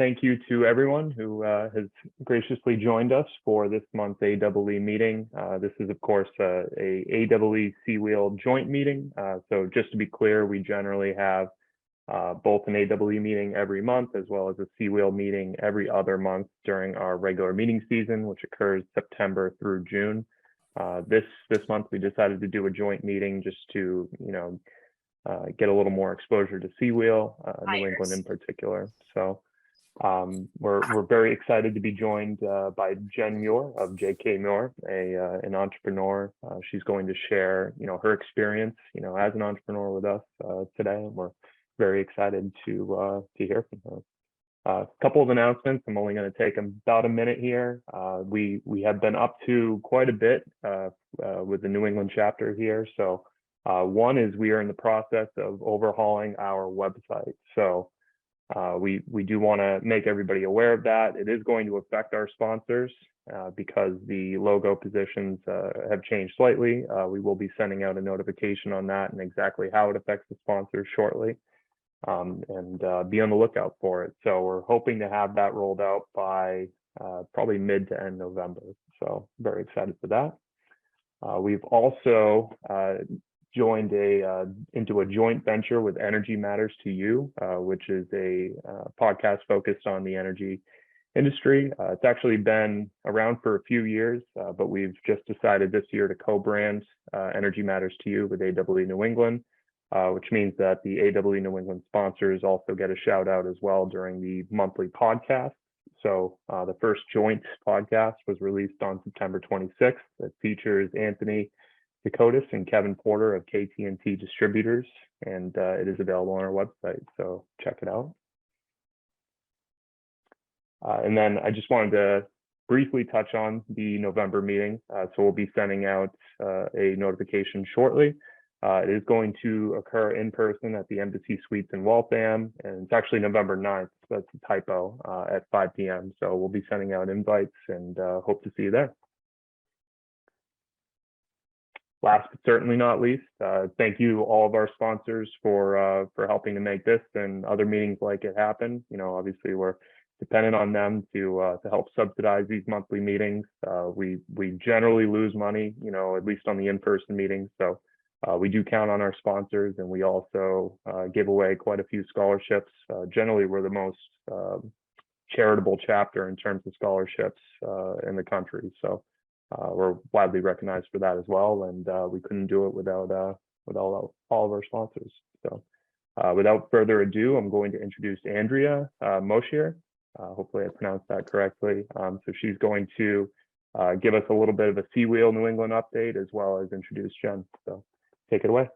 thank you to everyone who has graciously joined us for this month's AEE meeting. This is, of course, a AEE C-Wheel joint meeting. So just to be clear, we generally have both an AEE meeting every month as well as a C-Wheel meeting every other month during our regular meeting season, which occurs September through June. This month, we decided to do a joint meeting just to, get a little more exposure to C-Wheel, New England in particular. So we're very excited to be joined by Jen Muir of JKMuir, an entrepreneur. She's going to share, her experience, as an entrepreneur with us today, and we're very excited to hear from her. A couple of announcements. I'm only going to take about a minute here. We have been up to quite a bit with the New England chapter here. So one is we are in the process of overhauling our website. So we do want to make everybody aware of that. It is going to affect our sponsors because the logo positions have changed slightly. We will be sending out a notification on that and exactly how it affects the sponsors shortly. And be on the lookout for it. So we're hoping to have that rolled out by probably mid to end November. So very excited for that. We've also joined into a joint venture with Energy Matters to You, which is a podcast focused on the energy industry. It's actually been around for a few years, but we've just decided this year to co-brand Energy Matters to You with AEE New England. Which means that the AEE New England sponsors also get a shout out as well during the monthly podcast. So the first joint podcast was released on September 26th. It features Anthony Dakotas and Kevin Porter of KT&T Distributors, and it is available on our website, so check it out. And then I just wanted to briefly touch on the November meeting. So we'll be sending out a notification shortly. It is going to occur in person at the Embassy Suites in Waltham, and it's actually November 9th. So that's a typo, at 5 p.m. So we'll be sending out invites and hope to see you there. Last but certainly not least, thank you all of our sponsors for helping to make this and other meetings like it happen. Obviously we're dependent on them to help subsidize these monthly meetings. We generally lose money, at least on the in-person meetings. So we do count on our sponsors, and we also give away quite a few scholarships. Generally, we're the most charitable chapter in terms of scholarships in the country. So we're widely recognized for that as well, and we couldn't do it without all of our sponsors. So without further ado, I'm going to introduce Andrea Moshier. Hopefully I pronounced that correctly. So she's going to give us a little bit of a C-Wheel New England update as well as introduce Jen. So take it away.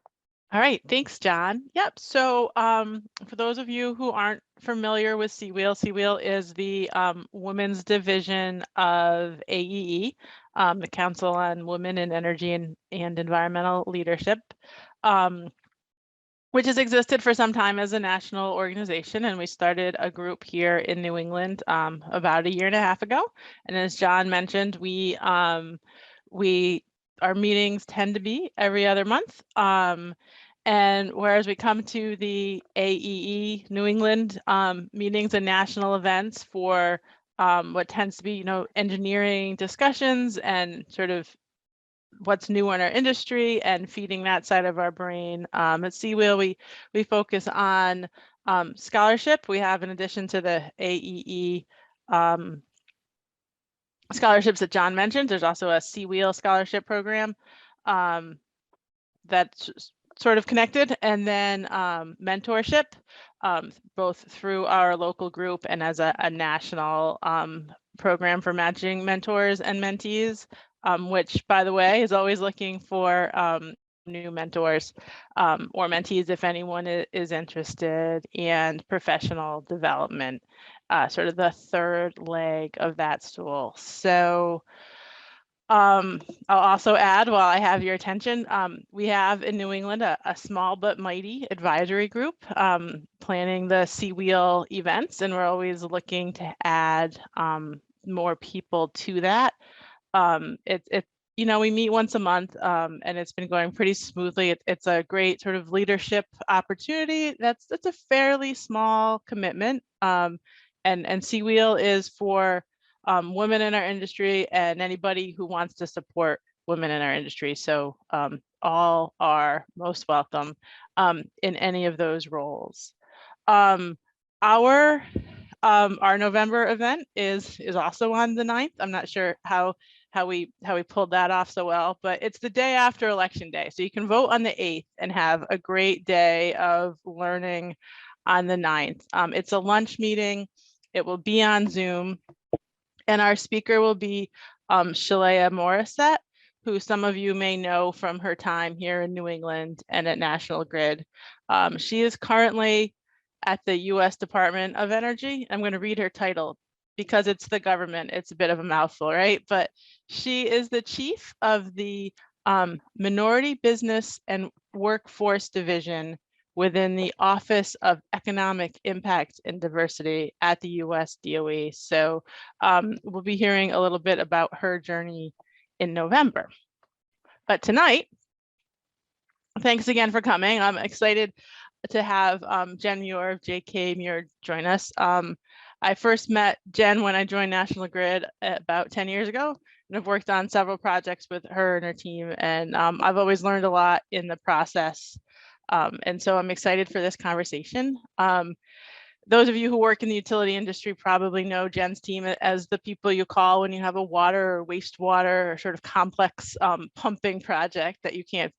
All right, thanks, John. Yep, so for those of you who aren't familiar with C-Wheel, C-Wheel is the women's division of AEE, the Council on Women in Energy and Environmental Leadership, which has existed for some time as a national organization. And we started a group here in New England about 1.5 years ago. And as John mentioned, our meetings tend to be every other month. And whereas we come to the AEE New England meetings and national events for what tends to be, engineering discussions and sort of what's new in our industry and feeding that side of our brain. At C-Wheel, we focus on scholarship. We have, in addition to the AEE scholarships that John mentioned, there's also a C-Wheel scholarship program that's sort of connected, and then mentorship, both through our local group and as a national program for matching mentors and mentees, which, by the way, is always looking for new mentors or mentees if anyone is interested, and professional development, sort of the third leg of that stool. So I'll also add, while I have your attention, we have in New England a small but mighty advisory group planning the C-Wheel events, and we're always looking to add more people to that. We meet once a month, and it's been going pretty smoothly. It's a great sort of leadership opportunity. That's a fairly small commitment. And C-Wheel is for women in our industry and anybody who wants to support women in our industry. So all are most welcome in any of those roles. Our November event is also on the 9th. I'm not sure how we pulled that off so well, but it's the day after Election Day. So you can vote on the 8th and have a great day of learning on the 9th. It's a lunch meeting. It will be on Zoom. And our speaker will be Shalea Morissette, who some of you may know from her time here in New England and at National Grid. She is currently at the US Department of Energy. I'm going to read her title because it's the government. It's a bit of a mouthful, right? But she is the chief of the Minority Business and Workforce Division within the Office of Economic Impact and Diversity at the US DOE. So we'll be hearing a little bit about her journey in November. But tonight, thanks again for coming. I'm excited to have Jen Muir of JKMuir join us. I first met Jen when I joined National Grid about 10 years ago, and I've worked on several projects with her and her team, and I've always learned a lot in the process. And so I'm excited for this conversation. Those of you who work in the utility industry probably know Jen's team as the people you call when you have a water or wastewater or sort of complex pumping project that you can't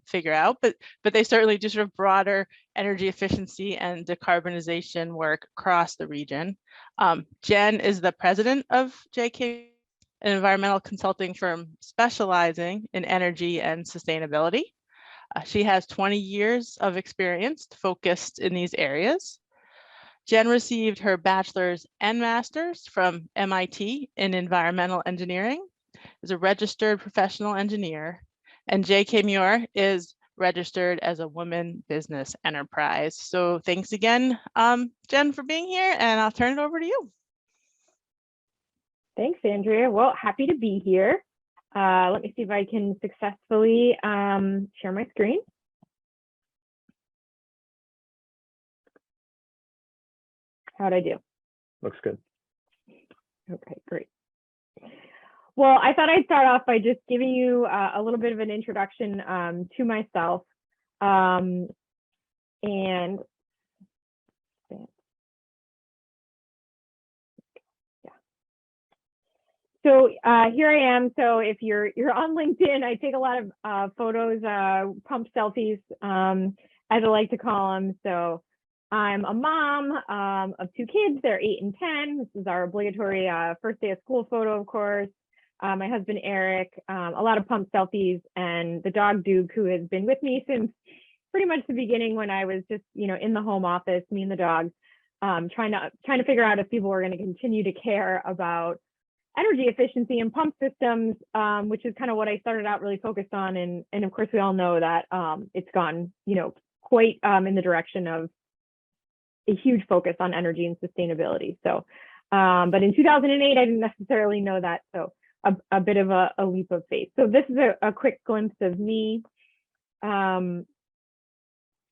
figure out, but they certainly do sort of broader energy efficiency and decarbonization work across the region. Jen is the president of JK, an environmental consulting firm specializing in energy and sustainability. She has 20 years of experience focused in these areas. Jen received her bachelor's and master's from MIT in environmental engineering, is a registered professional engineer, and JKMuir is registered as a woman business enterprise. So thanks again, Jen, for being here, and I'll turn it over to you. Thanks, Andrea. Well, happy to be here. Let me see if I can successfully share my screen. How'd I do? Looks good. Okay, great. Well, I thought I'd start off by just giving you a little bit of an introduction to myself. And yeah. So here I am. So if you're on LinkedIn, I take a lot of photos, pump selfies, as I like to call them. So I'm a mom of 2 kids. They're 8 and 10. This is our obligatory first day of school photo, of course. My husband, Eric, a lot of pump selfies, and the dog Duke, who has been with me since pretty much the beginning when I was just, in the home office, me and the dog, trying to figure out if people were going to continue to care about energy efficiency and pump systems, which is kind of what I started out really focused on. And of course, we all know that it's gone, quite in the direction of a huge focus on energy and sustainability. So, but in 2008, I didn't necessarily know that. So a bit of a leap of faith. So this is a quick glimpse of me. What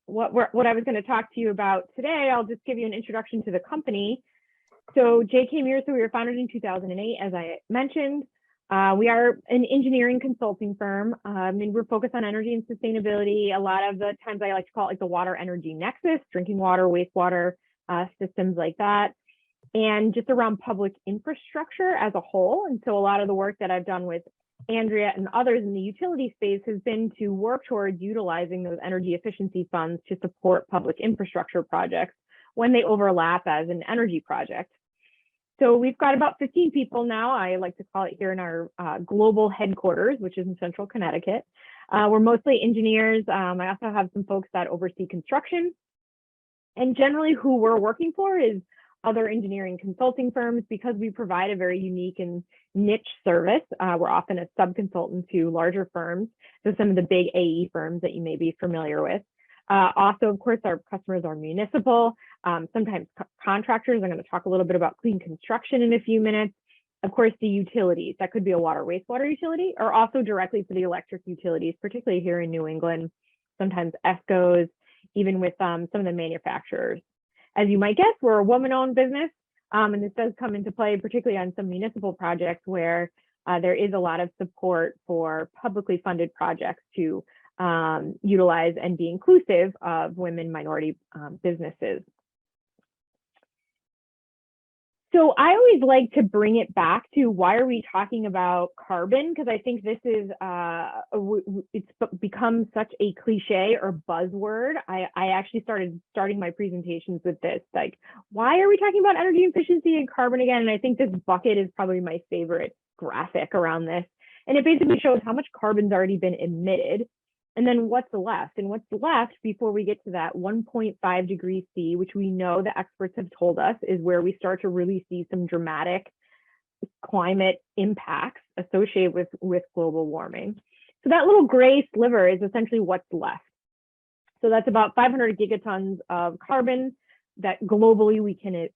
I was going to talk to you about today, I'll just give you an introduction to the company. So JKMuir, so we were founded in 2008, as I mentioned. We are an engineering consulting firm. And we're focused on energy and sustainability. A lot of the times I like to call it like the water energy nexus, drinking water, wastewater systems like that, and just around public infrastructure as a whole. And so a lot of the work that I've done with Andrea and others in the utility space has been to work towards utilizing those energy efficiency funds to support public infrastructure projects when they overlap as an energy project. So we've got about 15 people now. I like to call it here in our global headquarters, which is in Central Connecticut. We're mostly engineers. I also have some folks that oversee construction. And generally who we're working for is other engineering consulting firms, because we provide a very unique and niche service. We're often a sub-consultant to larger firms, so some of the big AE firms that you may be familiar with. Also, of course, our customers are municipal, sometimes contractors. I'm going to talk a little bit about clean construction in a few minutes. Of course, the utilities, that could be a water, wastewater utility, or also directly for the electric utilities, particularly here in New England, sometimes ESCOs, even with some of the manufacturers. As you might guess, we're a woman-owned business. And this does come into play, particularly on some municipal projects where there is a lot of support for publicly funded projects to utilize and be inclusive of women minority businesses. So I always like to bring it back to why are we talking about carbon? Because I think this is, it's become such a cliche or buzzword. I actually starting my presentations with this, like, why are we talking about energy efficiency and carbon again? And I think this bucket is probably my favorite graphic around this. And it basically shows how much carbon's already been emitted and then what's left. And what's left before we get to that 1.5 degrees C, which we know the experts have told us is where we start to really see some dramatic climate impacts associated with global warming. So that little gray sliver is essentially what's left. So that's about 500 gigatons of carbon that globally we can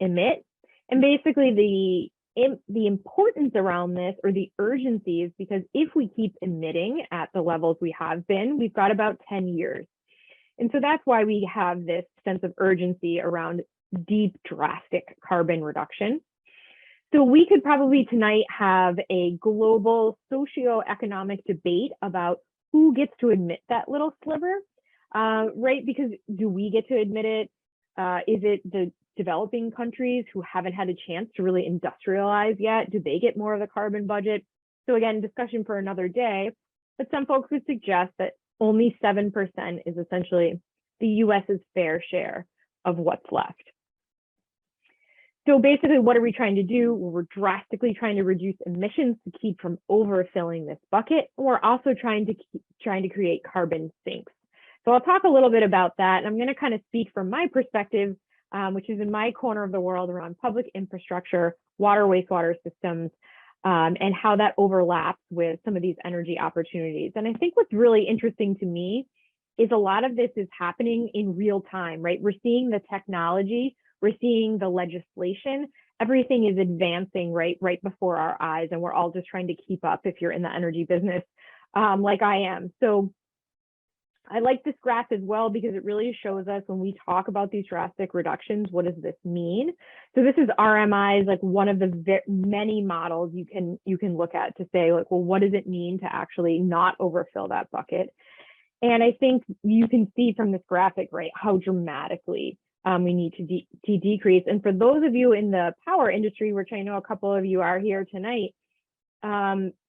emit. And basically the importance around this, or the urgency, is because if we keep emitting at the levels we have been, we've got about 10 years. And so that's why we have this sense of urgency around deep, drastic carbon reduction. So we could probably tonight have a global socioeconomic debate about who gets to admit that little sliver, right? Because do we get to admit it? Is it the developing countries who haven't had a chance to really industrialize yet? Do they get more of the carbon budget? So again, discussion for another day, but some folks would suggest that only 7% is essentially the US's fair share of what's left. So basically, what are we trying to do? We're drastically trying to reduce emissions to keep from overfilling this bucket. We're also trying to create carbon sinks. So I'll talk a little bit about that. And I'm going to kind of speak from my perspective, which is in my corner of the world around public infrastructure, water, wastewater systems, and how that overlaps with some of these energy opportunities. And I think what's really interesting to me is a lot of this is happening in real time, right? We're seeing the technology, we're seeing the legislation, everything is advancing right before our eyes, and we're all just trying to keep up if you're in the energy business, like I am. So I like this graph as well because it really shows us when we talk about these drastic reductions, what does this mean? So this is RMI's, like one of the many models you can look at to say, like, well, what does it mean to actually not overfill that bucket? And I think you can see from this graphic, right, how dramatically we need to decrease. And for those of you in the power industry, which I know a couple of you are here tonight,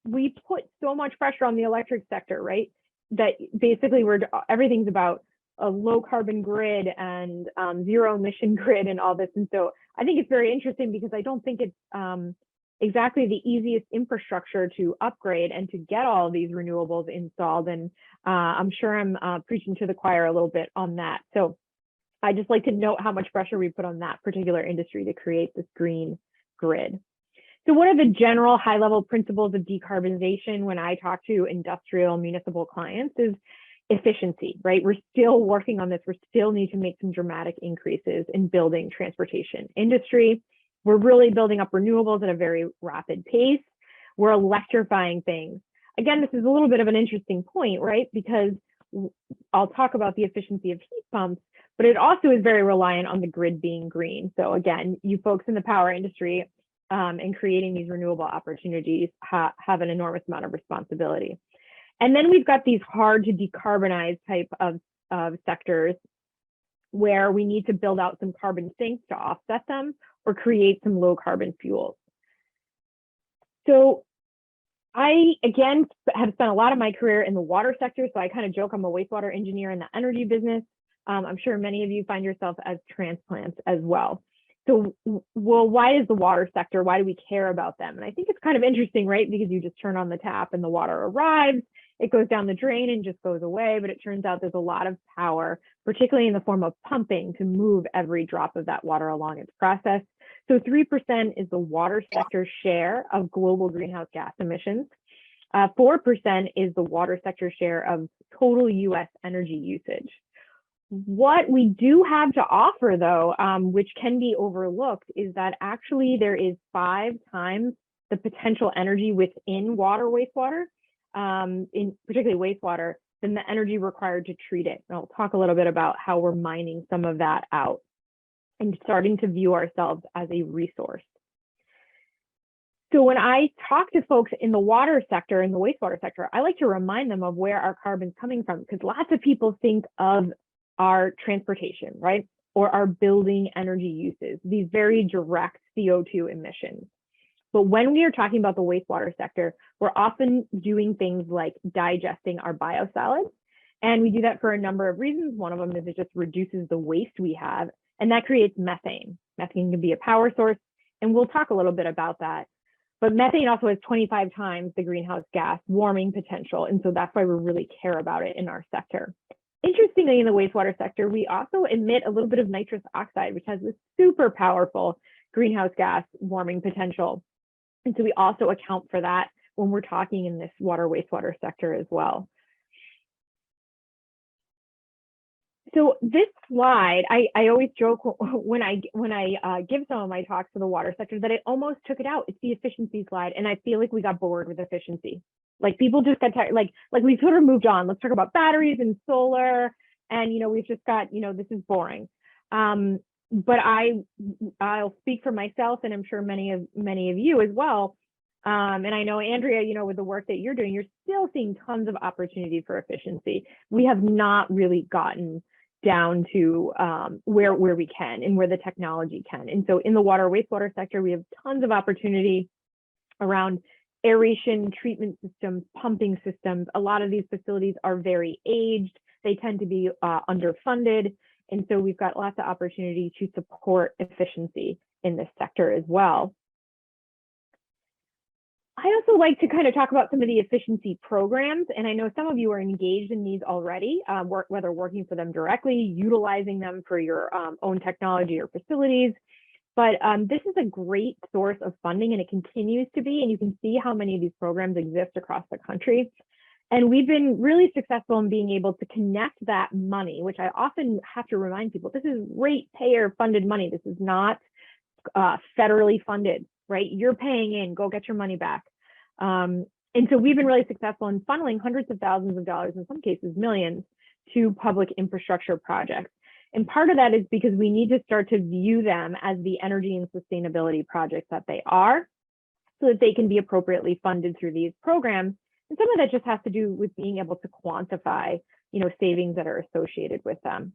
we put so much pressure on the electric sector, right? That basically everything's about a low carbon grid and zero emission grid and all this. And so I think it's very interesting because I don't think it's exactly the easiest infrastructure to upgrade and to get all of these renewables installed. And I'm sure I'm preaching to the choir a little bit on that. So I just like to note how much pressure we put on that particular industry to create this green grid. So what are the general high-level principles of decarbonization when I talk to industrial municipal clients is efficiency, right? We're still working on this. We still need to make some dramatic increases in building transportation industry. We're really building up renewables at a very rapid pace. We're electrifying things. Again, this is a little bit of an interesting point, right? Because I'll talk about the efficiency of heat pumps, but it also is very reliant on the grid being green. So again, you folks in the power industry, and creating these renewable opportunities have an enormous amount of responsibility. And then we've got these hard to decarbonize type of sectors where we need to build out some carbon sinks to offset them or create some low carbon fuels. So I, again, have spent a lot of my career in the water sector. So I kind of joke I'm a wastewater engineer in the energy business. I'm sure many of you find yourself as transplants as well. So, well, why is the water sector, why do we care about them? And I think it's kind of interesting, right? Because you just turn on the tap and the water arrives, it goes down the drain and just goes away. But it turns out there's a lot of power, particularly in the form of pumping, to move every drop of that water along its process. So 3% is the water sector's share of global greenhouse gas emissions. 4% is the water sector share of total US energy usage. What we do have to offer, though, which can be overlooked, is that actually there is 5 times the potential energy within water, wastewater, in particularly wastewater, than the energy required to treat it. And I'll talk a little bit about how we're mining some of that out. and starting to view ourselves as a resource. So when I talk to folks in the water sector, in the wastewater sector, I like to remind them of where our carbon's coming from, because lots of people think of our transportation, right? Or our building energy uses, these very direct CO2 emissions. But when we are talking about the wastewater sector, we're often doing things like digesting our biosolids. And we do that for a number of reasons. One of them is it just reduces the waste we have, and that creates methane. Methane can be a power source, and we'll talk a little bit about that. But methane also has 25 times the greenhouse gas warming potential. And so that's why we really care about it in our sector. Interestingly, in the wastewater sector, we also emit a little bit of nitrous oxide, which has this super powerful greenhouse gas warming potential. And so we also account for that when we're talking in this water wastewater sector as well. So this slide, I always joke when I give some of my talks to the water sector that I almost took it out. It's the efficiency slide, and I feel like we got bored with efficiency. Like people just got tired. Like we sort of moved on. Let's talk about batteries and solar, and we've just got this is boring. But I'll speak for myself, and I'm sure many of you as well. And I know, Andrea, with the work that you're doing, you're still seeing tons of opportunity for efficiency. We have not really gotten down to where we can and where the technology can. And so in the water wastewater sector, we have tons of opportunity around aeration, treatment systems, pumping systems. A lot of these facilities are very aged. They tend to be underfunded. And so we've got lots of opportunity to support efficiency in this sector as well. I also like to kind of talk about some of the efficiency programs, and I know some of you are engaged in these already, whether working for them directly, utilizing them for your own technology or facilities. But this is a great source of funding, and it continues to be, and you can see how many of these programs exist across the country. And we've been really successful in being able to connect that money, which I often have to remind people, this is ratepayer funded money. This is not federally funded, right? You're paying in, go get your money back. And so we've been really successful in funneling hundreds of thousands of dollars, in some cases millions, to public infrastructure projects. And part of that is because we need to start to view them as the energy and sustainability projects that they are, so that they can be appropriately funded through these programs. And some of that just has to do with being able to quantify, savings that are associated with them.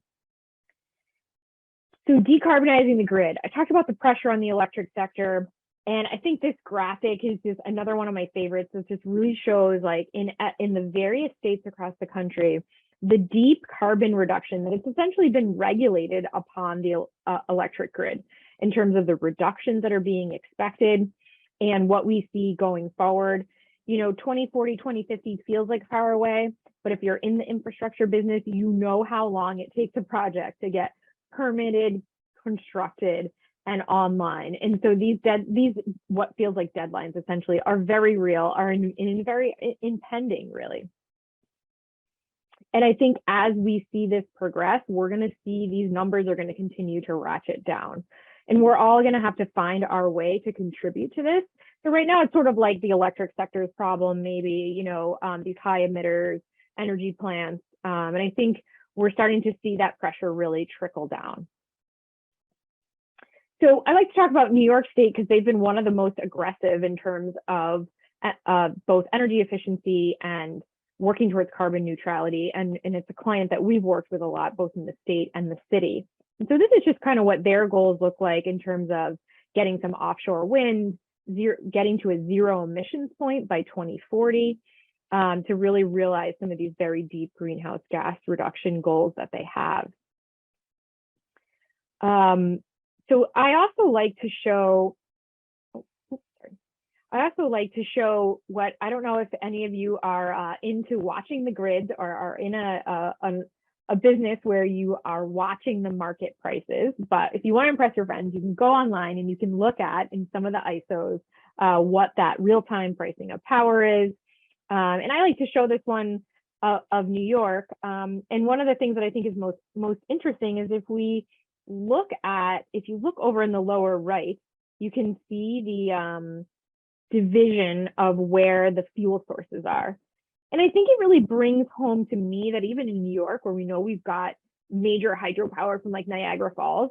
So decarbonizing the grid. I talked about the pressure on the electric sector. And I think this graphic is just another one of my favorites. It just really shows, like, in the various states across the country, the deep carbon reduction that it's essentially been regulated upon the electric grid in terms of the reductions that are being expected and what we see going forward. 2040, 2050 feels like far away, but if you're in the infrastructure business, you know how long it takes a project to get permitted, constructed, and online. And so these what feels like deadlines essentially are very real, are very impending, really. And I think as we see this progress, we're going to see these numbers are going to continue to ratchet down. And we're all going to have to find our way to contribute to this. So right now, it's sort of like the electric sector's problem, maybe, these high emitters, energy plants. And I think we're starting to see that pressure really trickle down. So I like to talk about New York State because they've been one of the most aggressive in terms of both energy efficiency and working towards carbon neutrality. And it's a client that we've worked with a lot, both in the state and the city. And so this is just kind of what their goals look like in terms of getting some offshore wind, getting to a zero emissions point by 2040, to really realize some of these very deep greenhouse gas reduction goals that they have. So I also like to show, what, I don't know if any of you are into watching the grids or are in a business where you are watching the market prices, but if you want to impress your friends, you can go online and you can look at, in some of the ISOs, what that real-time pricing of power is. And I like to show this one of New York. And one of the things that I think is most interesting is if you look over in the lower right, you can see the division of where the fuel sources are. And I think it really brings home to me that even in New York, where we know we've got major hydropower from like Niagara Falls,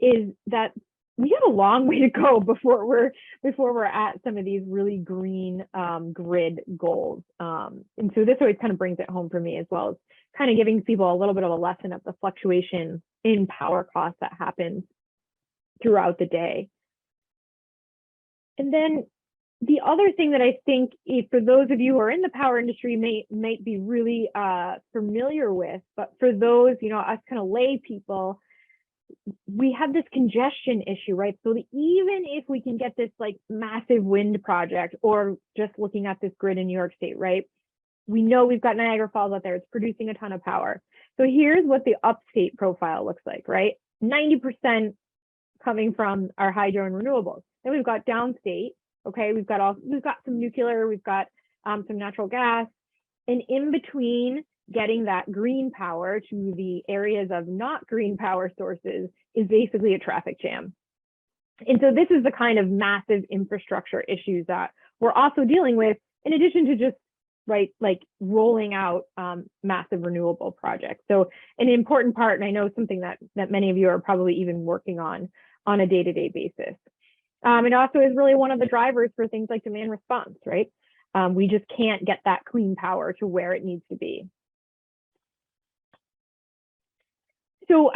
is that we have a long way to go before we're at some of these really green grid goals. And so this always kind of brings it home for me, as well as kind of giving people a little bit of a lesson of the fluctuation in power costs that happens throughout the day. And then the other thing that I think, for those of you who are in the power industry, might be really familiar with, but for those, us kind of lay people, we have this congestion issue, right? So even if we can get this like massive wind project, or just looking at this grid in New York State, right? We know we've got Niagara Falls out there, it's producing a ton of power. So here's what the upstate profile looks like, right? 90% coming from our hydro and renewables. Then we've got downstate, okay? We've got some nuclear, we've got some natural gas, and in between getting that green power to the areas of not green power sources is basically a traffic jam. And so this is the kind of massive infrastructure issues that we're also dealing with, in addition to just like rolling out massive renewable projects. So an important part, and I know something that many of you are probably even working on a day-to-day basis. It also is really one of the drivers for things like demand response, right? We just can't get that clean power to where it needs to be. So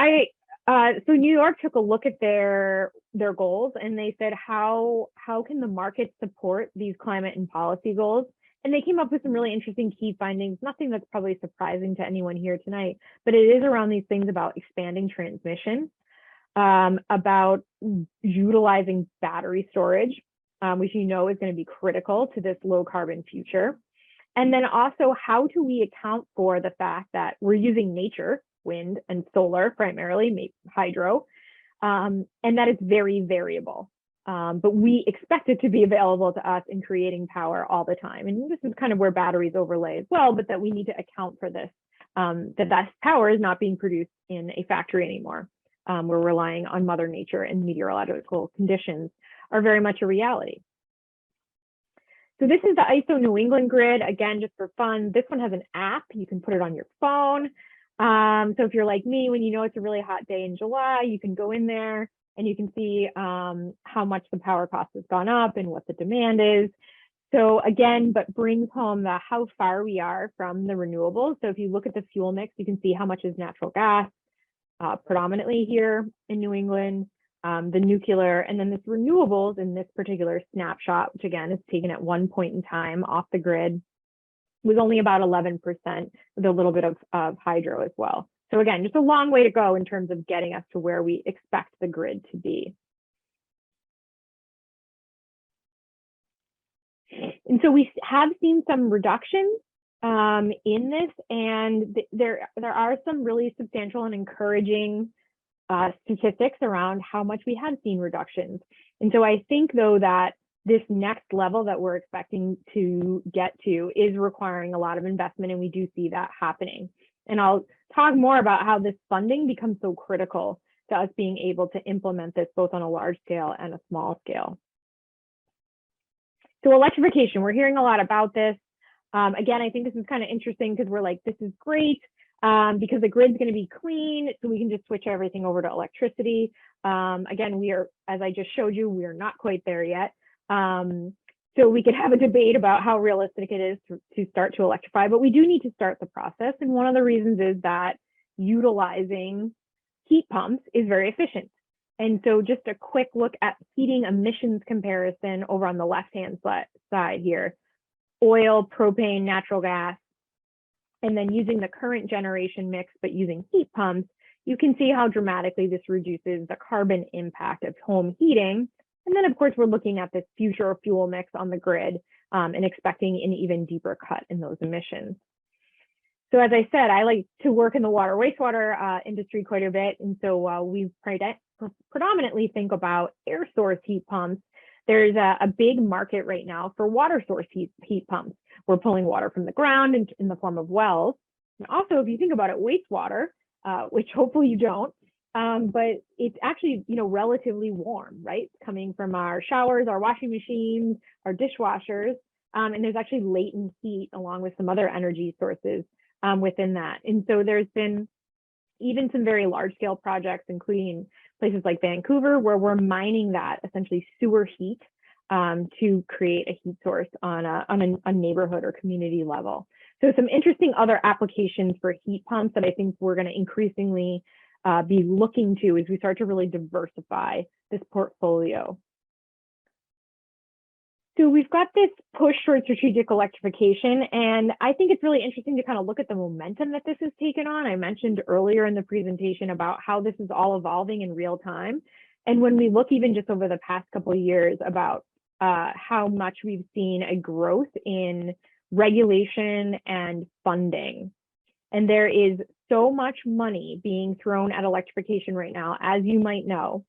so New York took a look at their goals, and they said, how can the market support these climate and policy goals? And they came up with some really interesting key findings, nothing that's probably surprising to anyone here tonight, but it is around these things about expanding transmission, about utilizing battery storage, which is going to be critical to this low carbon future. And then also, how do we account for the fact that we're using nature, wind and solar primarily, hydro, and that it's very variable. But we expect it to be available to us in creating power all the time. And this is kind of where batteries overlay as well, but that we need to account for this, that power is not being produced in a factory anymore. We're relying on Mother Nature, and meteorological conditions are very much a reality. So this is the ISO New England grid. Again, just for fun, this one has an app. You can put it on your phone. So if you're like me, when you know it's a really hot day in July, you can go in there and you can see how much the power cost has gone up and what the demand is. So again, but brings home how far we are from the renewables. So if you look at the fuel mix, you can see how much is natural gas, predominantly here in New England, the nuclear, and then this renewables in this particular snapshot, which again is taken at one point in time off the grid, was only about 11%, with a little bit of hydro as well. So again, just a long way to go in terms of getting us to where we expect the grid to be. And so we have seen some reductions in this, and there are some really substantial and encouraging statistics around how much we have seen reductions. And so I think, though, that this next level that we're expecting to get to is requiring a lot of investment, and we do see that happening. And I'll talk more about how this funding becomes so critical to us being able to implement this both on a large scale and a small scale. So electrification, we're hearing a lot about this. Again, I think this is kind of interesting because we're like, this is great because the grid's going to be clean, so we can just switch everything over to electricity. Again, we are, as I just showed you, we are not quite there yet. So we could have a debate about how realistic it is to start to electrify, but we do need to start the process. And one of the reasons is that utilizing heat pumps is very efficient. And so just a quick look at heating emissions comparison over on the left-hand side here, oil, propane, natural gas, and then using the current generation mix, but using heat pumps, you can see how dramatically this reduces the carbon impact of home heating. And then, of course, we're looking at this future fuel mix on the grid and expecting an even deeper cut in those emissions. So as I said, I like to work in the water wastewater industry quite a bit. And so we predominantly think about air source heat pumps. There's a big market right now for water source heat pumps. We're pulling water from the ground in the form of wells. And also, if you think about it, wastewater, which hopefully you don't, but it's actually, relatively warm, right? It's coming from our showers, our washing machines, our dishwashers, and there's actually latent heat along with some other energy sources within that. And so there's been even some very large scale projects, including places like Vancouver, where we're mining that essentially sewer heat to create a heat source on a neighborhood or community level. So some interesting other applications for heat pumps that I think we're going to increasingly be looking to as we start to really diversify this portfolio. So we've got this push towards strategic electrification, and I think it's really interesting to kind of look at the momentum that this has taken on. I mentioned earlier in the presentation about how this is all evolving in real time. And when we look even just over the past couple of years about how much we've seen a growth in regulation and funding. And there is so much money being thrown at electrification right now, as you might know,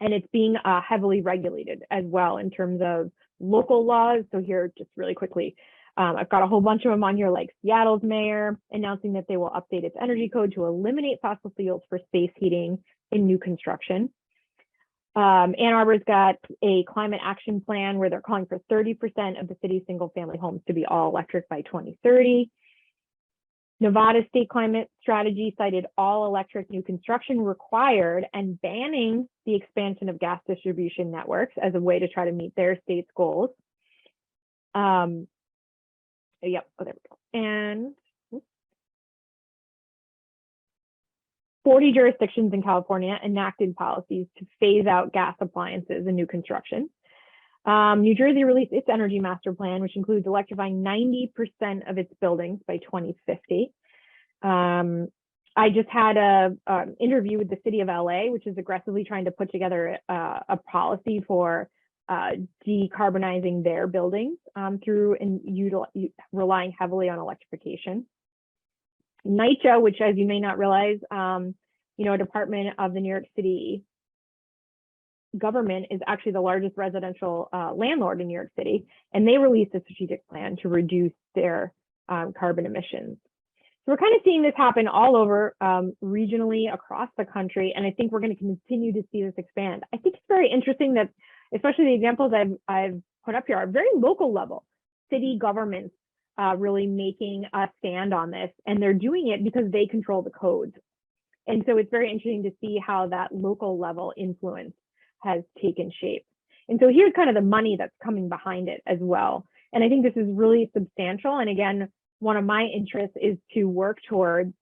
and it's being heavily regulated as well in terms of local laws. So here, just really quickly, I've got a whole bunch of them on here, like Seattle's mayor announcing that they will update its energy code to eliminate fossil fuels for space heating in new construction. Ann Arbor's got a climate action plan where they're calling for 30% of the city's single family homes to be all electric by 2030. Nevada's state climate strategy cited all electric new construction required and banning the expansion of gas distribution networks as a way to try to meet their state's goals. There we go. And 40 jurisdictions in California enacted policies to phase out gas appliances in new construction. New Jersey released its energy master plan, which includes electrifying 90% of its buildings by 2050. I just had an interview with the city of LA, which is aggressively trying to put together a policy for decarbonizing their buildings through relying heavily on electrification. NYCHA, which, as you may not realize, a department of the New York City government, is actually the largest residential landlord in New York City, and they released a strategic plan to reduce their carbon emissions. So we're kind of seeing this happen all over regionally across the country, and I think we're going to continue to see this expand. I think it's very interesting that, especially the examples I've put up here, are very local level. City governments really making a stand on this, and they're doing it because they control the codes. And so it's very interesting to see how that local level influence has taken shape. And so here's kind of the money that's coming behind it as well. And I think this is really substantial. And again, one of my interests is to work towards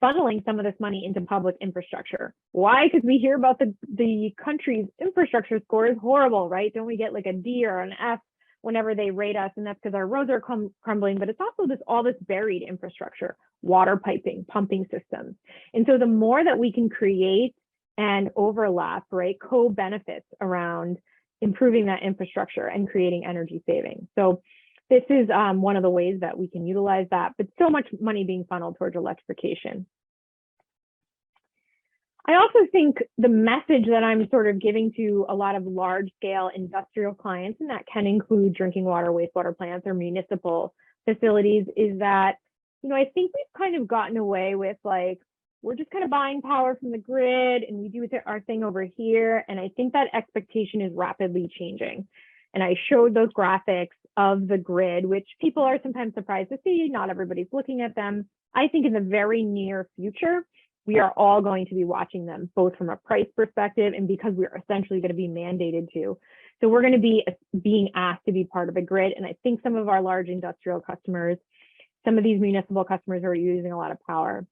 funneling some of this money into public infrastructure. Why? Because we hear about the country's infrastructure score is horrible, right? Don't we get like a D or an F whenever they rate us? And that's because our roads are crumbling, but it's also all this buried infrastructure, water piping, pumping systems. And so the more that we can create and overlap, right, co-benefits around improving that infrastructure and creating energy savings. So this is one of the ways that we can utilize that, but so much money being funneled towards electrification. I also think the message that I'm sort of giving to a lot of large scale industrial clients, and that can include drinking water, wastewater plants, or municipal facilities, is that, I think we've kind of gotten away with like, we're just kind of buying power from the grid and we do our thing over here. And I think that expectation is rapidly changing. And I showed those graphics of the grid, which people are sometimes surprised to see. Not everybody's looking at them. I think in the very near future, we are all going to be watching them, both from a price perspective and because we're essentially going to be mandated to. So we're going to be being asked to be part of a grid. And I think some of our large industrial customers, some of these municipal customers who are using a lot of power,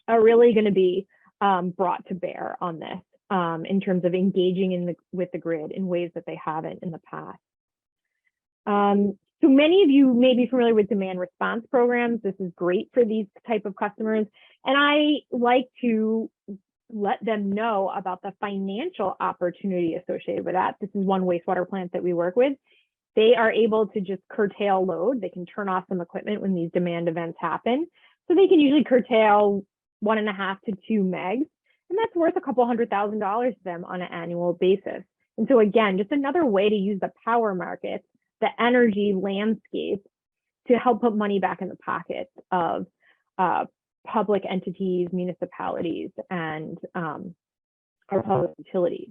are really going to be brought to bear on this in terms of engaging with the grid in ways that they haven't in the past. So many of you may be familiar with demand response programs. This is great for these type of customers. And I like to let them know about the financial opportunity associated with that. This is one wastewater plant that we work with. They are able to just curtail load. They can turn off some equipment when these demand events happen. So they can usually curtail 1.5 to 2 megs, and that's worth a couple $100,000 to them on an annual basis. And so again, just another way to use the power markets, the energy landscape, to help put money back in the pockets of public entities, municipalities, and our public utilities.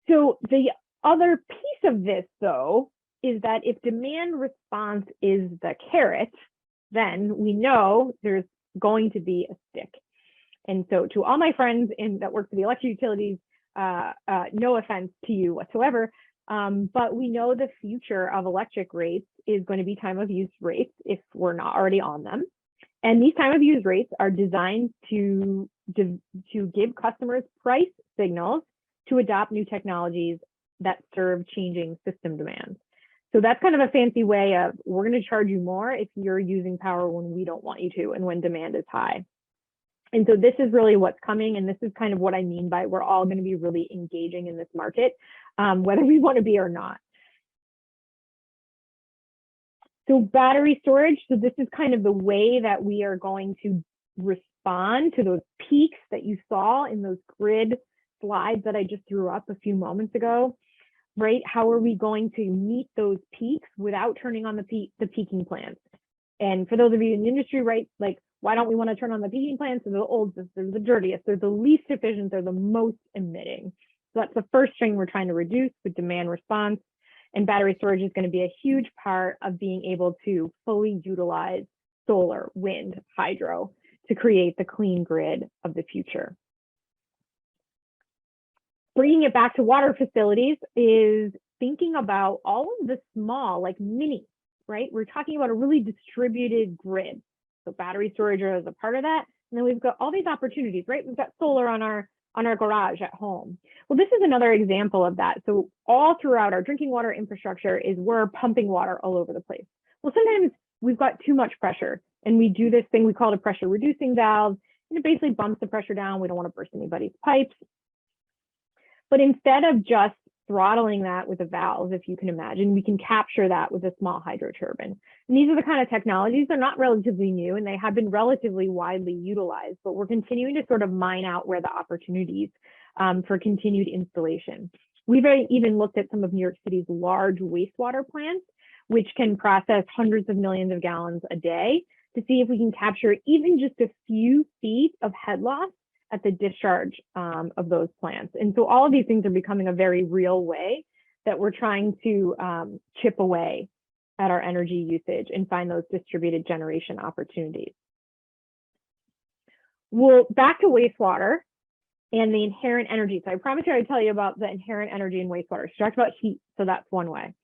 So the other piece of this, though, is that if demand response is the carrot, then we know there's going to be a stick. And so to all my friends that work for the electric utilities, no offense to you whatsoever, but we know the future of electric rates is going to be time of use rates if we're not already on them. And these time of use rates are designed to give customers price signals to adopt new technologies that serve changing system demands. So that's kind of a fancy way of, we're going to charge you more if you're using power when we don't want you to and when demand is high. And so this is really what's coming. And this is kind of what I mean by we're all going to be really engaging in this market, whether we want to be or not. So battery storage. So this is kind of the way that we are going to respond to those peaks that you saw in those grid slides that I just threw up a few moments ago, right? How are we going to meet those peaks without turning on the peaking plants? And for those of you in the industry, right, like, why don't we want to turn on the peaking plants? They're the oldest, they're the dirtiest, they're the least efficient, they're the most emitting. So that's the first thing we're trying to reduce with demand response. And battery storage is going to be a huge part of being able to fully utilize solar, wind, hydro to create the clean grid of the future. Bringing it back to water facilities is thinking about all of the small, like mini, right? We're talking about a really distributed grid. So battery storage is a part of that. And then we've got all these opportunities, right? We've got solar on our garage at home. Well, this is another example of that. So all throughout our drinking water infrastructure is we're pumping water all over the place. Well, sometimes we've got too much pressure and we do this thing, we call it a pressure reducing valve, and it basically bumps the pressure down. We don't want to burst anybody's pipes. But instead of just throttling that with a valve, if you can imagine, we can capture that with a small hydroturbine. And these are the kind of technologies, they're not relatively new and they have been relatively widely utilized, but we're continuing to sort of mine out where the opportunities for continued installation. We've even looked at some of New York City's large wastewater plants, which can process hundreds of millions of gallons a day, to see if we can capture even just a few feet of head loss at the discharge of those plants. And so all of these things are becoming a very real way that we're trying to chip away at our energy usage and find those distributed generation opportunities. Well, back to wastewater and the inherent energy. So I promised you I'd tell you about the inherent energy in wastewater. So we talked about heat, so that's one way.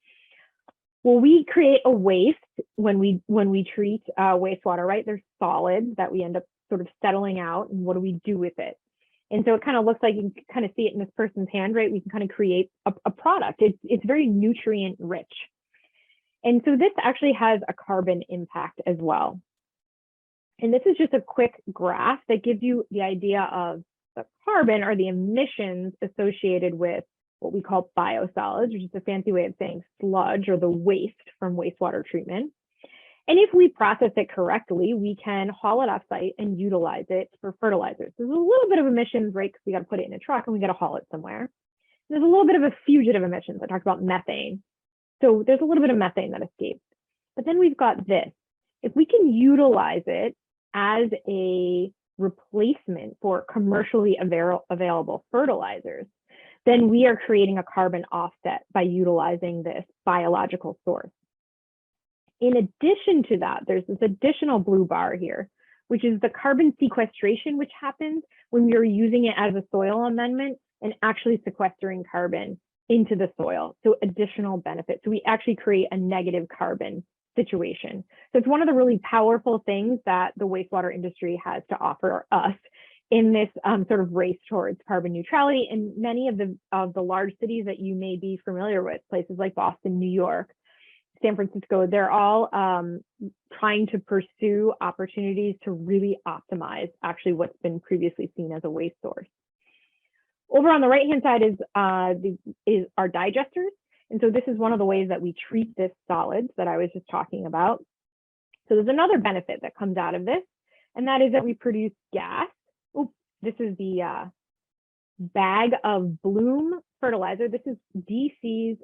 Well, we create a waste when we treat wastewater, right? There's solids that we end up sort of settling out, and what do we do with it? And so it kind of looks like, you can kind of see it in this person's hand, right? We can kind of create a product. It's very nutrient rich. And so this actually has a carbon impact as well. And this is just a quick graph that gives you the idea of the carbon or the emissions associated with what we call biosolids, which is a fancy way of saying sludge or the waste from wastewater treatment. And if we process it correctly, we can haul it off site and utilize it for fertilizers. There's a little bit of emissions, right? Because we got to put it in a truck and we got to haul it somewhere. There's a little bit of a fugitive emissions. I talked about methane. So there's a little bit of methane that escapes. But then we've got this. If we can utilize it as a replacement for commercially available fertilizers, then we are creating a carbon offset by utilizing this biological source. In addition to that, there's this additional blue bar here, which is the carbon sequestration, which happens when we are using it as a soil amendment and actually sequestering carbon into the soil. So additional benefits. So we actually create a negative carbon situation. So it's one of the really powerful things that the wastewater industry has to offer us in this sort of race towards carbon neutrality. And many of the large cities that you may be familiar with, places like Boston, New York, San Francisco, they're all trying to pursue opportunities to really optimize actually what's been previously seen as a waste source. Over on the right-hand side is our digesters. And so this is one of the ways that we treat this solids that I was just talking about. So there's another benefit that comes out of this, and that is that we produce gas. Oops, this is the bag of Bloom fertilizer. This is DC's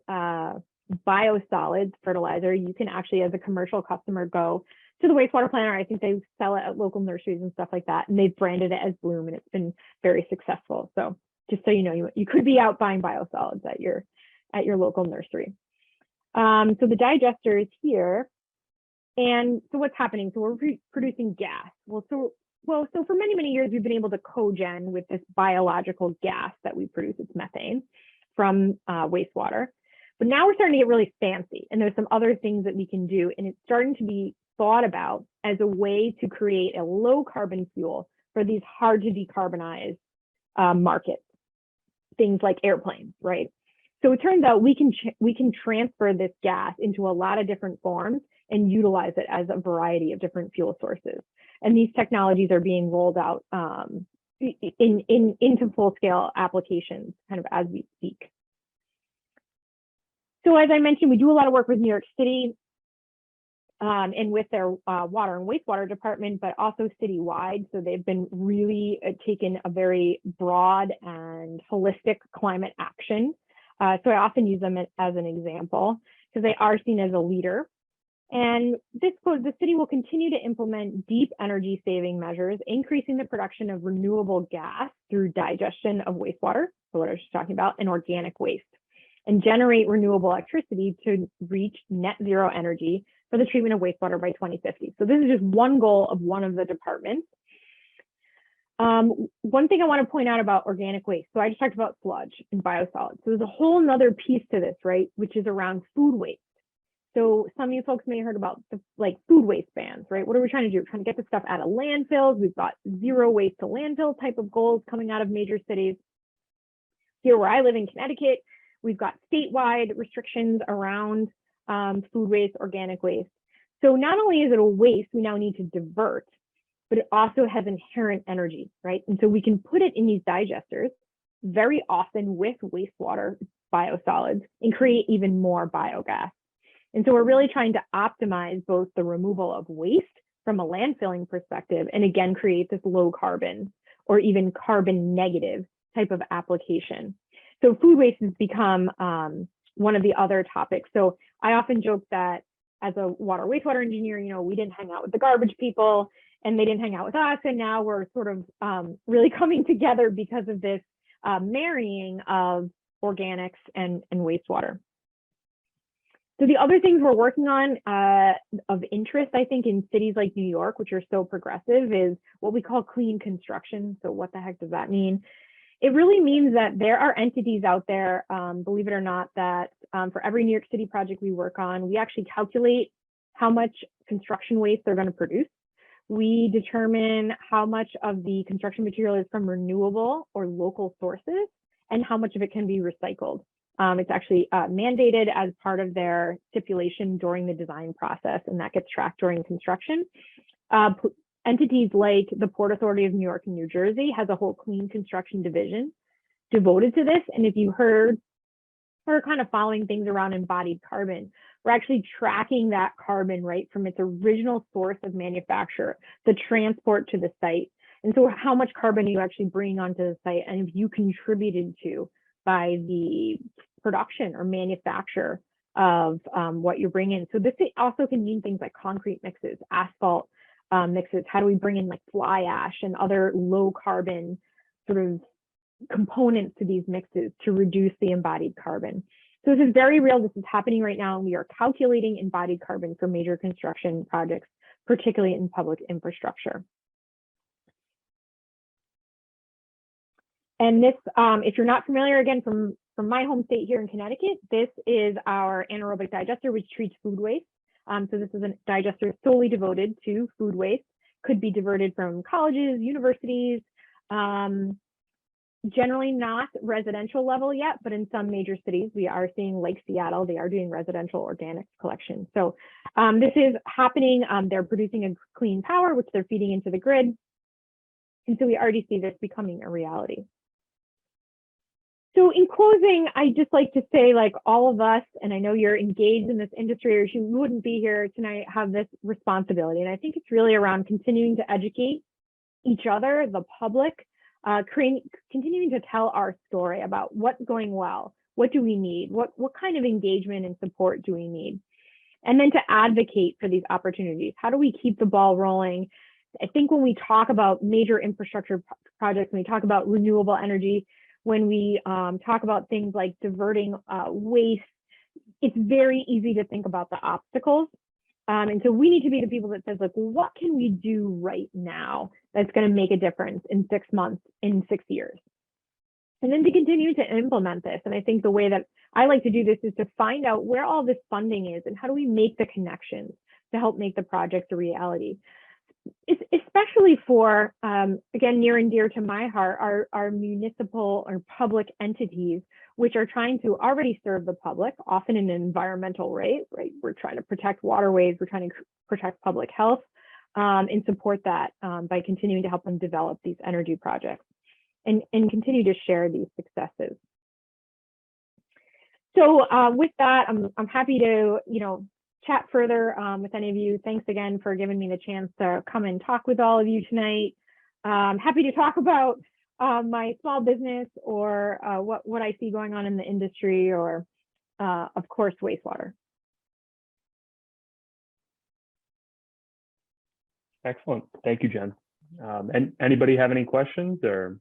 biosolids fertilizer. You can actually, as a commercial customer, go to the wastewater plant, or I think they sell it at local nurseries and stuff like that, and they've branded it as Bloom, and it's been very successful. So just so you know, you could be out buying biosolids at your local nursery. So the digester is here, and so what's happening? So we're producing gas. Well, so Well, so for many, many years, we've been able to cogen with this biological gas that we produce, it's methane, from wastewater. But now we're starting to get really fancy, and there's some other things that we can do, and it's starting to be thought about as a way to create a low carbon fuel for these hard to decarbonize markets, things like airplanes, right? So it turns out we can transfer this gas into a lot of different forms and utilize it as a variety of different fuel sources. And these technologies are being rolled out into full scale applications kind of as we speak. So as I mentioned, we do a lot of work with New York City and with their water and wastewater department, but also citywide. So they've been really taken a very broad and holistic climate action. So I often use them as an example because they are seen as a leader. And this quote, the city will continue to implement deep energy saving measures, increasing the production of renewable gas through digestion of wastewater, so what I was just talking about, and organic waste, and generate renewable electricity to reach net zero energy for the treatment of wastewater by 2050. So this is just one goal of one of the departments. One thing I want to point out about organic waste. So I just talked about sludge and biosolids. So there's a whole nother piece to this, right? Which is around food waste. So some of you folks may have heard about the food waste bans, right? What are we trying to do? We're trying to get this stuff out of landfills. We've got zero waste to landfill type of goals coming out of major cities. Here where I live in Connecticut, we've got statewide restrictions around food waste, organic waste. So not only is it a waste we now need to divert, but it also has inherent energy, right? And so we can put it in these digesters very often with wastewater biosolids and create even more biogas. And so we're really trying to optimize both the removal of waste from a landfilling perspective and again, create this low carbon or even carbon negative type of application. So food waste has become one of the other topics. So I often joke that as a water wastewater engineer, you know, we didn't hang out with the garbage people and they didn't hang out with us. And now we're sort of really coming together because of this marrying of organics and wastewater. So the other things we're working on of interest, I think, in cities like New York, which are so progressive, is what we call clean construction. So what the heck does that mean? It really means that there are entities out there, believe it or not, that for every New York City project we work on, we actually calculate how much construction waste they're going to produce. We determine how much of the construction material is from renewable or local sources and how much of it can be recycled. It's actually mandated as part of their stipulation during the design process, and that gets tracked during construction. Entities like the Port Authority of New York and New Jersey has a whole clean construction division devoted to this. And if you heard, we're kind of following things around embodied carbon, we're actually tracking that carbon right from its original source of manufacture, the transport to the site. And so how much carbon are you actually bringing onto the site and if you contributed to by the production or manufacture of what you're bringing. So this also can mean things like concrete mixes, asphalt mixes. How do we bring in like fly ash and other low carbon sort of components to these mixes to reduce the embodied carbon? So this is very real. This is happening right now. And we are calculating embodied carbon for major construction projects, particularly in public infrastructure. And this, if you're not familiar, again, from my home state here in Connecticut, this is our anaerobic digester, which treats food waste. So this is a digester solely devoted to food waste, could be diverted from colleges, universities, generally not residential level yet, but in some major cities, we are seeing, like Seattle, they are doing residential organics collection. So this is happening. They're producing a clean power, which they're feeding into the grid. And so we already see this becoming a reality. So in closing, I just like to say, like, all of us, and I know you're engaged in this industry or you wouldn't be here tonight, have this responsibility. And I think it's really around continuing to educate each other, the public, continuing to tell our story about what's going well, what do we need, what kind of engagement and support do we need, and then to advocate for these opportunities. How do we keep the ball rolling? I think when we talk about major infrastructure projects, when we talk about renewable energy, when we talk about things like diverting waste, it's very easy to think about the obstacles. And so we need to be the people that says, like, well, what can we do right now that's going to make a difference in 6 months, in 6 years? And then to continue to implement this. And I think the way that I like to do this is to find out where all this funding is and how do we make the connections to help make the project a reality. It's especially for, again, near and dear to my heart, our municipal or public entities, which are trying to already serve the public, often in an environmental way, right? We're trying to protect waterways, we're trying to protect public health, and support that by continuing to help them develop these energy projects and continue to share these successes. So with that, I'm happy to, chat further with any of you. Thanks again for giving me the chance to come and talk with all of you tonight. Happy to talk about my small business or what I see going on in the industry, or of course, wastewater. Excellent. Thank you, Jen. And anybody have any questions or?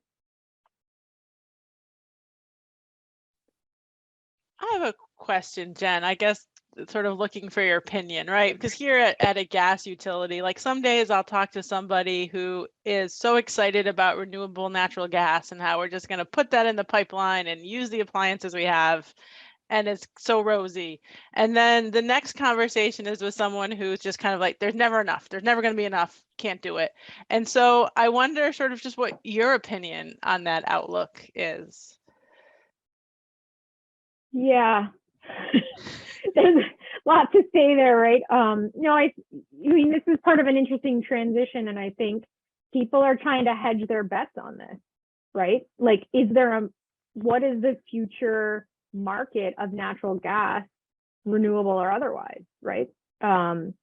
I have a question, Jen. I guess sort of looking for your opinion, right? Because here at a gas utility, like some days I'll talk to somebody who is so excited about renewable natural gas and how we're just going to put that in the pipeline and use the appliances we have. And it's so rosy. And then the next conversation is with someone who's just kind of like, there's never enough. There's never going to be enough. Can't do it. And so I wonder sort of just what your opinion on that outlook is. Yeah. There's a lot to say there, right? No, I mean, this is part of an interesting transition, and I think people are trying to hedge their bets on this, right? Like, what is the future market of natural gas, renewable or otherwise, right? And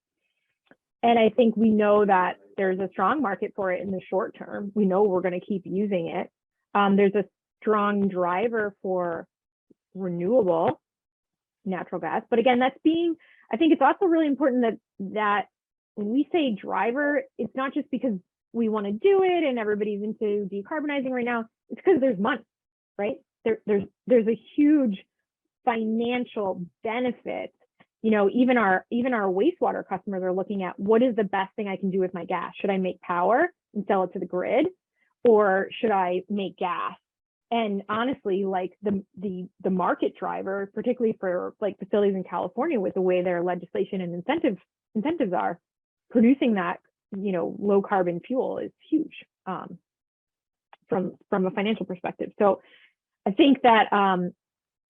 I think we know that there's a strong market for it in the short term. We know we're going to keep using it. There's a strong driver for renewable natural gas, but again, I think it's also really important that when we say driver, it's not just because we want to do it and everybody's into decarbonizing right now. It's because there's money, right? There's a huge financial benefit. Even our wastewater customers are looking at, what is the best thing I can do with my gas? Should I make power and sell it to the grid, or should I make gas? And honestly, like the market driver, particularly for like facilities in California, with the way their legislation and incentives are, producing that low carbon fuel is huge from a financial perspective. So I think that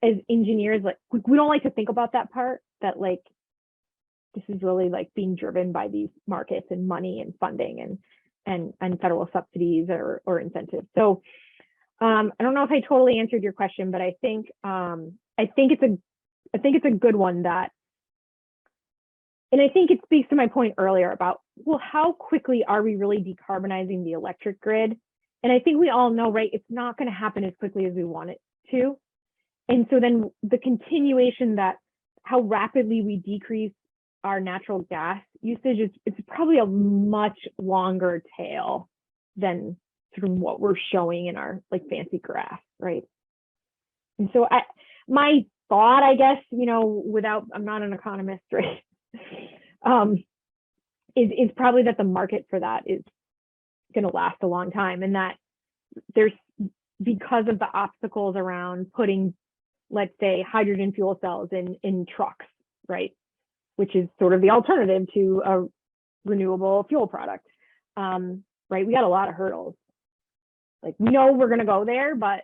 as engineers, like, we don't like to think about that part, that like this is really like being driven by these markets and money and funding and federal subsidies or incentives. So I don't know if I totally answered your question, but I think it's a good one, and I think it speaks to my point earlier about, well, how quickly are we really decarbonizing the electric grid? And I think we all know, right, it's not going to happen as quickly as we want it to. And so then the continuation, that how rapidly we decrease our natural gas usage, it's probably a much longer tail than sort of what we're showing in our like fancy graph, right? And so my thought, I guess, I'm not an economist, right? Is probably that the market for that is going to last a long time, and that there's, because of the obstacles around putting, let's say, hydrogen fuel cells in trucks, right? Which is sort of the alternative to a renewable fuel product, right? We got a lot of hurdles. Like, we know we're going to go there, but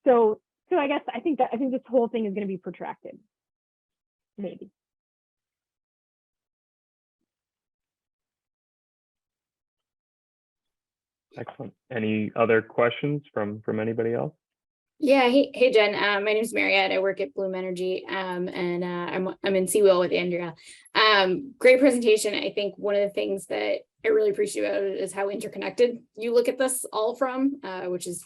so I guess I think this whole thing is going to be protracted, maybe. Excellent. Any other questions from anybody else? Yeah. Hey, Jen. My name is Mariette. I work at Bloom Energy, and I'm in Seawheel with Andrea. Great presentation. I think one of the things that I really appreciate about it is how interconnected you look at this all from, which is,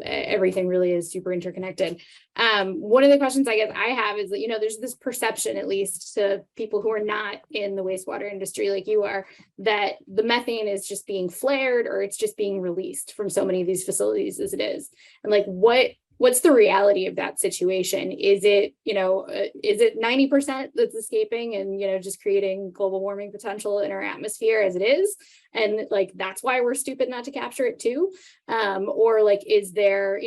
everything really is super interconnected. One of the questions I guess I have is that, there's this perception, at least to people who are not in the wastewater industry like you are, that the methane is just being flared or it's just being released from so many of these facilities as it is. And like, what what's the reality of that situation? Is it, is it 90% that's escaping and, just creating global warming potential in our atmosphere as it is? And like, that's why we're stupid not to capture it too. Or like, is there,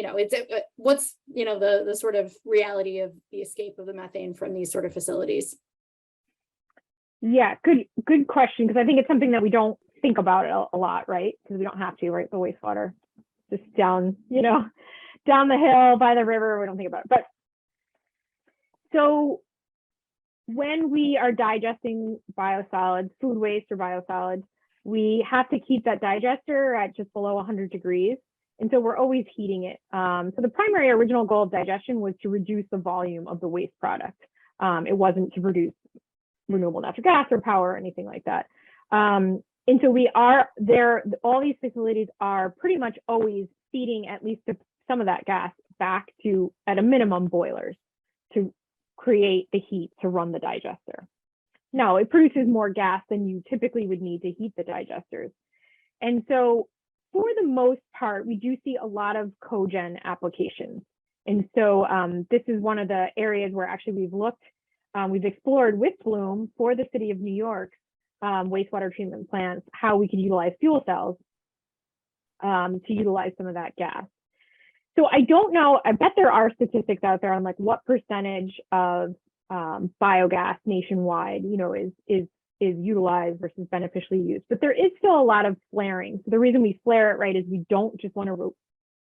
what's, the sort of reality of the escape of the methane from these sort of facilities? Yeah, good question, because I think it's something that we don't think about it a lot, right? Because we don't have to, right? The wastewater just down, down the hill by the river, we don't think about it. But so when we are digesting biosolids, food waste or biosolids, we have to keep that digester at just below 100 degrees. And so we're always heating it. So the primary original goal of digestion was to reduce the volume of the waste product. It wasn't to produce renewable natural gas or power or anything like that. And so we are there, all these facilities are pretty much always feeding at least some of that gas back to, at a minimum, boilers to create the heat to run the digester. Now, it produces more gas than you typically would need to heat the digesters. And so for the most part, we do see a lot of cogen applications. And so this is one of the areas where actually we've looked, we've explored with Bloom for the city of New York, wastewater treatment plants, how we could utilize fuel cells to utilize some of that gas. So I don't know, I bet there are statistics out there on like what percentage of biogas nationwide, is utilized versus beneficially used, but there is still a lot of flaring. So the reason we flare it, right, is we don't just want to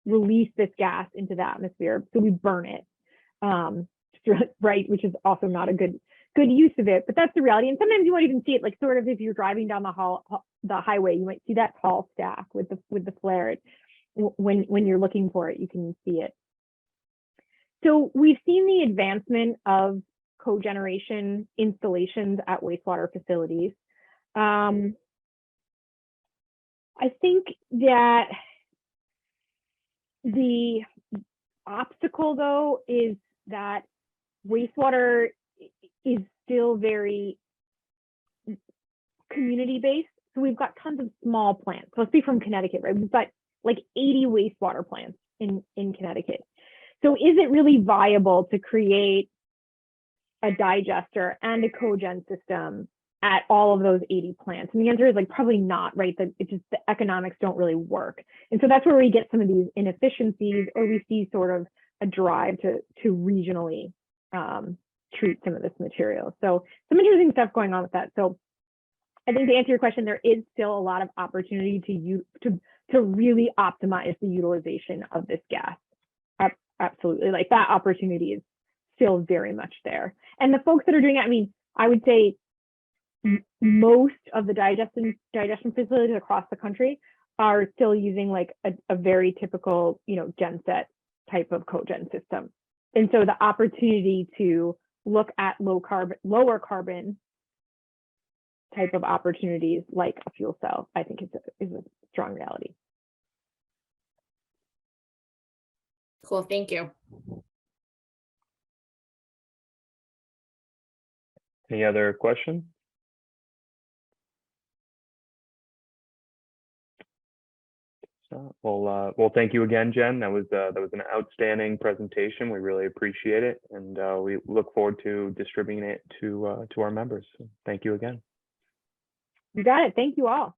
release this gas into the atmosphere, so we burn it, right, which is also not a good use of it, but that's the reality. And sometimes you won't even see it, like sort of if you're driving down the highway, you might see that tall stack with the flare. When you're looking for it, you can see it. So we've seen the advancement of cogeneration installations at wastewater facilities. I think that the obstacle, though, is that wastewater is still very community-based. So we've got tons of small plants. So let's be from Connecticut, right? We've got like 80 wastewater plants in Connecticut. So is it really viable to create a digester and a cogen system at all of those 80 plants? And the answer is like probably not, right? That it's just the economics don't really work. And so that's where we get some of these inefficiencies, or we see sort of a drive to regionally treat some of this material. So some interesting stuff going on with that. So I think to answer your question, there is still a lot of opportunity to really optimize the utilization of this gas. Absolutely, like that opportunity is still very much there. And the folks that are doing it, I mean, I would say most of the digestion facilities across the country are still using like a very typical, genset type of cogen system. And so the opportunity to look at lower carbon type of opportunities like a fuel cell, I think is a strong reality. Cool, thank you. Any other questions? Well, thank you again, Jen. That was an outstanding presentation. We really appreciate it, and we look forward to distributing it to our members. So thank you again. You got it. Thank you all.